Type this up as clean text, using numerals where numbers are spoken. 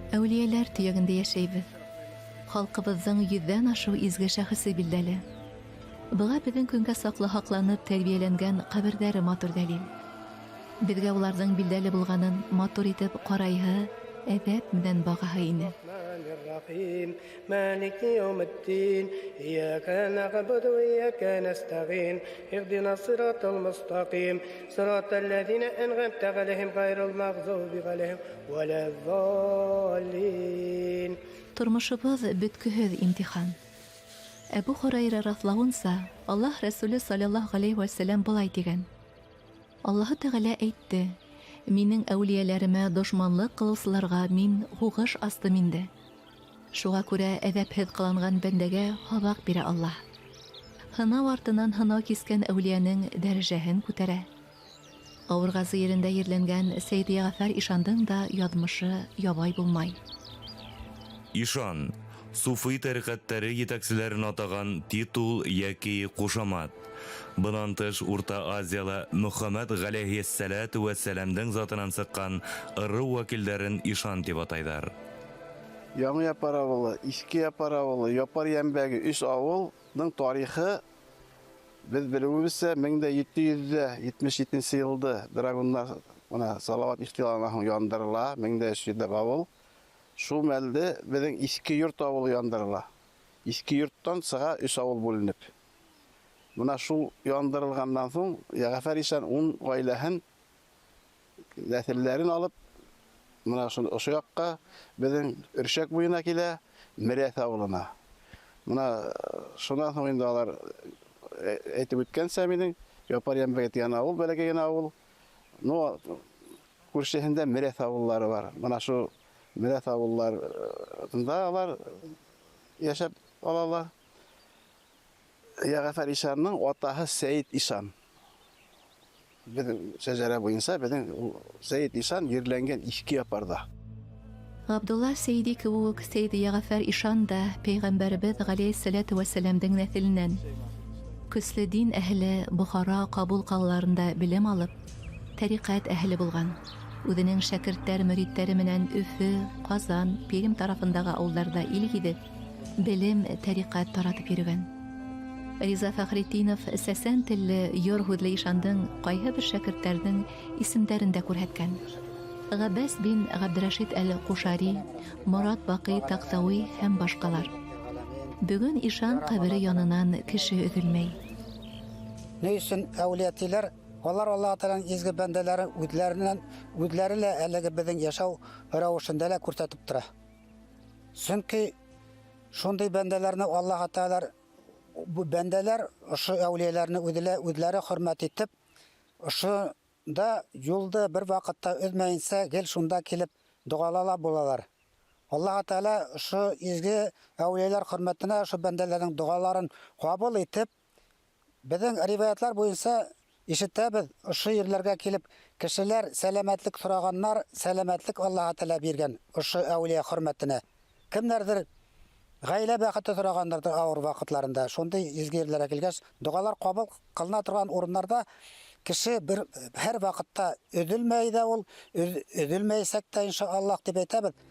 Әүлияләр төйәгендә яшәйбез. Халкыбызның 100дән ашу изге шәхесе билдәле. Быга безнең көнгә саклы һакланып тәрбияләнгән каберләре матур дәлил. Безгә уларның билдәле булганын матур итеп карайһы, әдәп менән багаһы ине. الرحيم مالك يوم الدين إياك نعبد وإياك نستعين اهدنا الصراط المستقيم صراط الذين أنعمت عليهم غير المغضوب عليهم ولا الضالين. Тормышыбыз бөткөһөз имтихан. Әбу Хурайра раславынса, Аллаһ Рәсүле саллаллаһу алейхи ва сәллям булай дигән: Аллаһу Тәгалә әйтте: "Минең әүлияләремә дошманлык кылучыларга мин һугыш астым инде. Шуңа күрә әдәпһез кыланган бәндәгә һабак бирә Аллаһ. Һынау артыннан һынау кискән әүлиянең дәрәҗәһен күтәрә." Авыргазы yerендә ерләнгән Сәйд Ягъфар Ишандың да язмышы ябай булмай. Ишан, суфи тәрикәттәре җитәкчеләрен атаган титул яки кушамат. Бунан тыш Урта Азияла Мөхәммәд галәйһиссәлату ва сәламның затынан сыккан ыры вәкилләрен ишан дип атайлар. Яңы Япар авылы, Иске Япар авылы, Япар янбәге 3 авылның тарихы без белүебезчә 1777 елда драгуннар моны Салават ихтилаһын яндырыла, 1300 авыл. Шу мәлдә безнең Иске Йорт авылы яндырыла. Иске Йорттан сыга 3 авыл бүленеп. Мына шу яндырылганнан соң Ягъфар Ишан 10 гаиләһен нәселләрен алып мына ошо якка безнең Өршәк буена килә, Мирәс авылына. Мына шуннан соң инде алар әйтеп үткәнчә минең Япар янбәге тигән авыл, бәләкәй генә авыл. Ну, күршеһендә Мирәс авыллары бар. Мына шу Мирәс авылларында алар яшәп алалар. Ягъфар Ишанның атаһы Сәйид Ишан. Безнең шәҗәрә буенча безнең Сәйид Ишан ерләнгән Иске Япарда. Абдулла Сәйди кебек Сәйд Ягъфар Ишан да Пәйгамбәрбез галәйһиссәлату ва сәламның нәселеннән. Көсле дин әһле Бухара кабул калаларында белем алып, тарикат әһле булган. Үзенең шәкертләр мөритләре менән Өфе, Казан, Пермь тарафындагы авылларда илгиде, белем, тарикат таратып йөргән. Риза Фәхретдинов Сәсән телле Йорһудлы Ишандың кайһы бер шәкертләрнең исемләрендә күрһәткән. Габбас бин Габдрашид әл-Кушари, Мурат Бакый Тактауи һәм башкалар. Бүген Ишан кабере янынан кеше өзелмәй. Ни өчен әүлиятилар, алар Аллаһ Тәгаләнең изге бәндәләре үзләре әлеге безнең яшәү рәвешендә лә күрсәтеп тора. Чөнки шундый бәндәләрне Аллаһ Тәгалә bu bəndelər şu əvliyalarını özləri hürmət etib, şu da yolda bir vaqtda özməyinsə gel şunda kelib dualala bolalar. Allah Teala şu izgi əvliyalar hürmətinə şu bəndələrin dualarını qəbul etib, bizning rivayətlər boyunca işitəbiz şu yerlərə kelib kişilər selamatlik soraganlar selamatlik Allah Teala bergan şu əvliya hürmətinə. Kimlərdir Гаилә бәхете сорагандырды авыр вакытларында. Шундый изгерләр килгәч, дуалар кабул кылына торган урыннарда кеше бер һәр вакытта өделмәй дә ул, өделмәйсәк тә иншаллаһ дип әйтәбез.